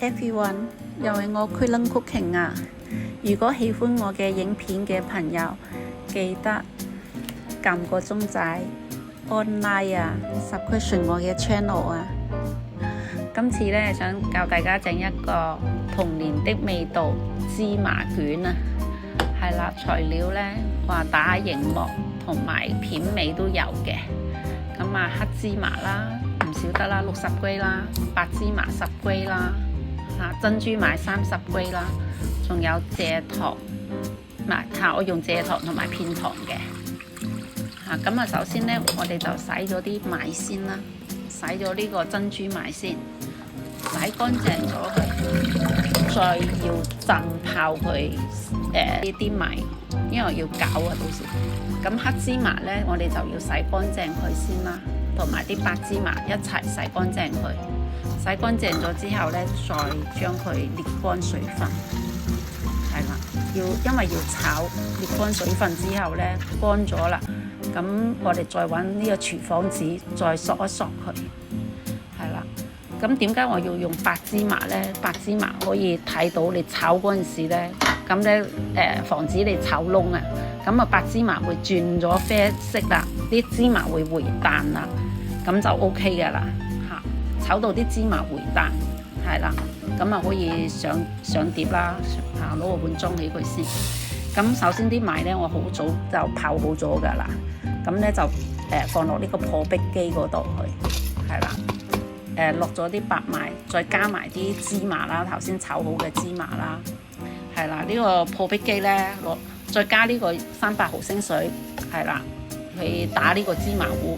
everyone， 又係我 Quillen Cooking 啊！如果喜歡我嘅影片嘅朋友，記得撳個鐘仔，按 like 啊 ，subscribe 我嘅 channel 啊！今次呢，想教大家整一個童年的味道芝麻卷啊！係啦，材料呢，話打熒幕同埋片尾都有嘅。咁啊，黑芝麻啦，唔少得啦，60 g 啦，白芝麻10 g 啦，珍珠買30 g 啦，仲有蔗糖，我用蔗糖同埋片糖嘅。咁啊，首先呢，我哋就洗咗啲米先啦，洗咗呢個珍珠米先，洗乾淨咗佢，再要浸泡佢呢啲米，因為要攪啊，到時。咁黑芝麻呢，我哋就要洗乾淨佢先啦，同埋啲白芝麻一齊洗乾淨佢。洗乾淨咗之後呢，再將佢瀝乾水分，係啦，因為要炒，瀝乾水分之後呢，乾咗啦。咁我哋再揾呢個廚房紙，再索一索佢，係啦。咁點解我要用白芝麻呢？白芝麻可以睇到你炒嗰陣時呢，咁呢防止你炒燶啊。咁啊，白芝麻會轉咗啡色啦，啲芝麻會回彈啦，咁就 OK 嘅啦嚇。炒到啲芝麻回彈，係啦，咁啊可以上碟啦，攞個碗裝起佢先。咁首先啲米呢，我好早就泡好咗㗎啦，咁呢就放落呢個破壁機嗰度去，係啦，落咗啲白米，再加埋啲芝麻啦，頭先炒好嘅芝麻啦，係啦，呢個破壁機呢，再加呢個300毫升水，係啦，去打呢個芝麻糊，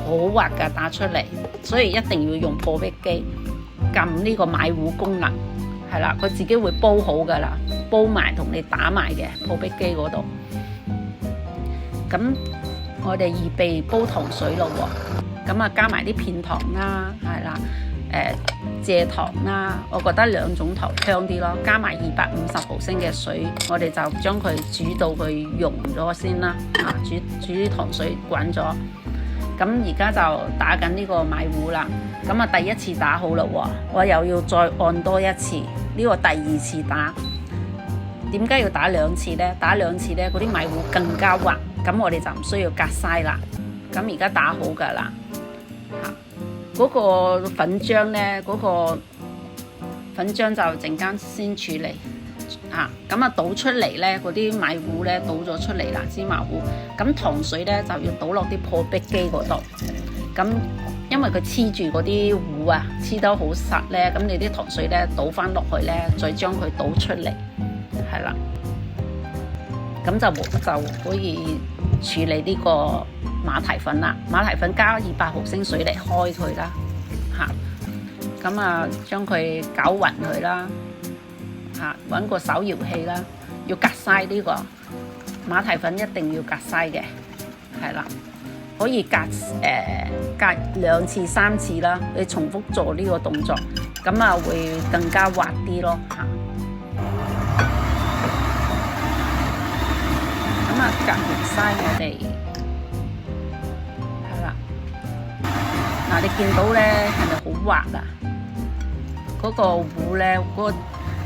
好滑㗎，打出嚟，所以一定要用破壁機，撳呢個米糊功能，係啦，佢自己會煲好㗎啦，煲埋同你打埋嘅破壁機嗰度。咁我哋預備煲糖水咯喎，咁啊加埋啲片糖啦，係啦，蔗糖啦，我覺得2種糖香啲咯，加埋250毫升嘅水，我哋就將佢煮到佢溶咗先啦，煮啲糖水滾咗，咁而家就打緊呢個米糊啦，咁啊第一次打好啦喎，我又要再按多一次，呢個第2次打，點解要打2次呢？打2次呢，嗰啲米糊更加滑，咁我哋就唔需要隔篩啦，咁而家打好㗎啦。嗰個粉漿呢，嗰個粉漿就陣間先處理咁啊倒出嚟呢，嗰啲米糊呢倒咗出嚟啦，芝麻糊，咁糖水呢就要倒落啲破壁機嗰度，咁因為佢黐住嗰啲糊啊，黐得好實呢，咁你啲糖水呢倒翻落去呢，再將佢倒出嚟，係啦，咁就可以處理呢個馬蹄粉啦，馬蹄粉加200毫升水嚟開佢啦，咁啊將佢攪勻佢啦，揾個手搖器啦，要隔篩呢個馬蹄粉一定要隔篩嘅，係啦，可以隔2次3次啦，你重複做呢個動作，咁啊會更加滑啲咯，咁啊隔完篩我哋。你見到呢係咪好滑啊？嗰個糊呢，嗰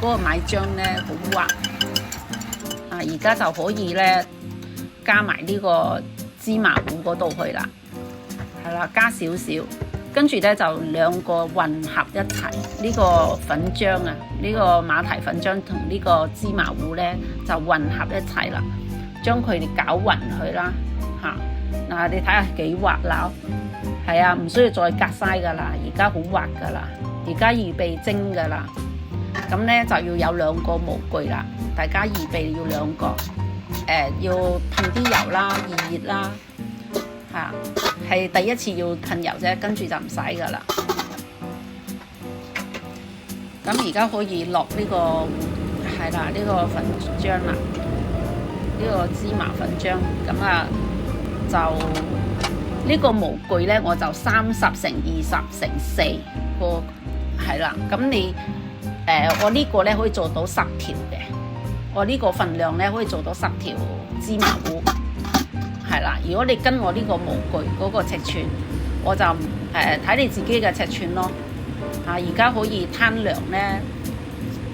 個米漿呢好滑。而家就可以呢加埋呢個芝麻糊嗰度去啦，係啦，加少少，跟住呢就2個混合一齊。呢個粉漿啊，呢個馬蹄粉漿同呢個芝麻糊呢就混合一齊啦，將佢哋攪勻佢啦，你睇下幾滑溜。係啊，唔需要再隔篩噶啦，而家好滑噶啦，而家預備蒸噶啦，咁呢就要有2個模具啦，大家預備要2個，要噴啲油啦，熱啦，係第一次要噴油啫，跟住就唔使噶啦。咁而家可以落呢個係啦，呢個粉漿啦，呢個芝麻粉漿，咁啊就。呢個模具呢，我就30乘20乘4個，係啦。咁你我呢個呢可以做到10條嘅，我呢個份量呢可以做到10條芝麻糊，係啦。如果你跟我呢個模具嗰個尺寸，我就睇你自己嘅尺寸咯。而家可以攤涼呢，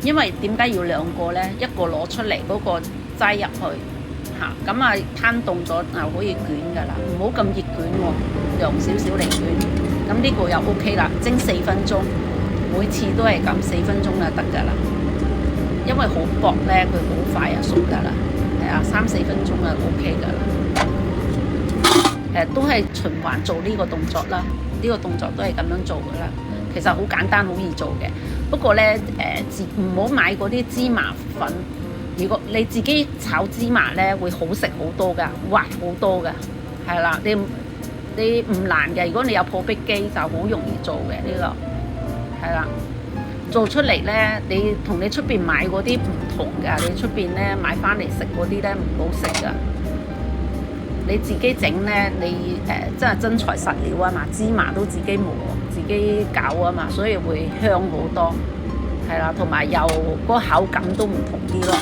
因為點解要兩個呢？一個攞出嚟，嗰個擠入去嚇，咁啊攤凍咗就可以捲㗎啦，唔好咁熱捲喎，涼少少嚟捲。咁呢個又 OK 啦，蒸4分鐘，每次都係咁4分鐘就得㗎啦。因為好薄呢，佢好快就熟㗎啦，係啊，3-4分鐘就 OK 㗎啦。都係循環做呢個動作啦，呢個動作都係咁樣做㗎啦。其實好簡單，好易做嘅。不過呢，唔好買嗰啲芝麻粉。如果你自己炒芝麻呢，會好食好多㗎，滑好多㗎，係啦。你唔難嘅，如果你有破壁機就好容易做嘅呢個，係啦。做出嚟呢，你同你出邊買嗰啲唔同㗎。你出邊呢買翻嚟食嗰啲呢，唔好食㗎。你自己整呢，你真係真材實料啊嘛，芝麻都自己磨自己搞啊嘛，所以會香好多，係啦，同埋又嗰個口感都唔同啲咯。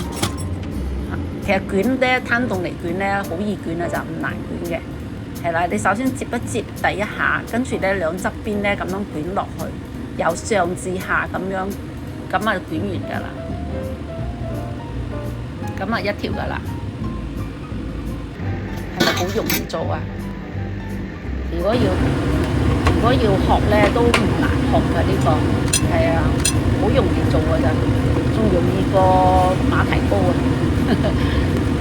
其實捲咧攤凍嚟捲咧好易捲啊，就唔難捲嘅，係啦。你首先接一接第一下，跟住咧兩側邊咧咁樣捲落去，由上至下咁樣，咁啊捲完㗎啦，咁啊一條㗎啦。好容易做啊！如果要學咧，都唔難學㗎呢個，係啊，好容易做㗎咋，仲容易過馬蹄糕啊！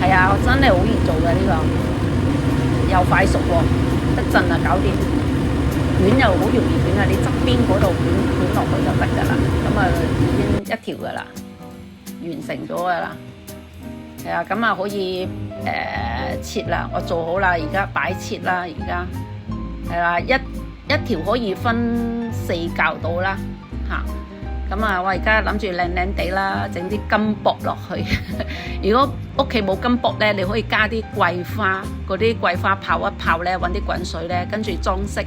係啊，真係好易做㗎呢個，又快熟喎，一陣啊搞掂。捲又好容易捲啊，你側邊嗰度捲落去就得㗎啦，咁啊已經一條㗎啦，完成咗㗎啦。係啊，咁啊可以切啦，我做好啦，而家擺切啦，而家係啦，一條可以分4嚿到啦嚇。咁啊，我而家諗住靚靚地啦，整啲金箔落去。如果屋企冇金箔咧，你可以加啲桂花，嗰啲桂花泡一泡咧，揾啲滾水咧，跟住裝飾。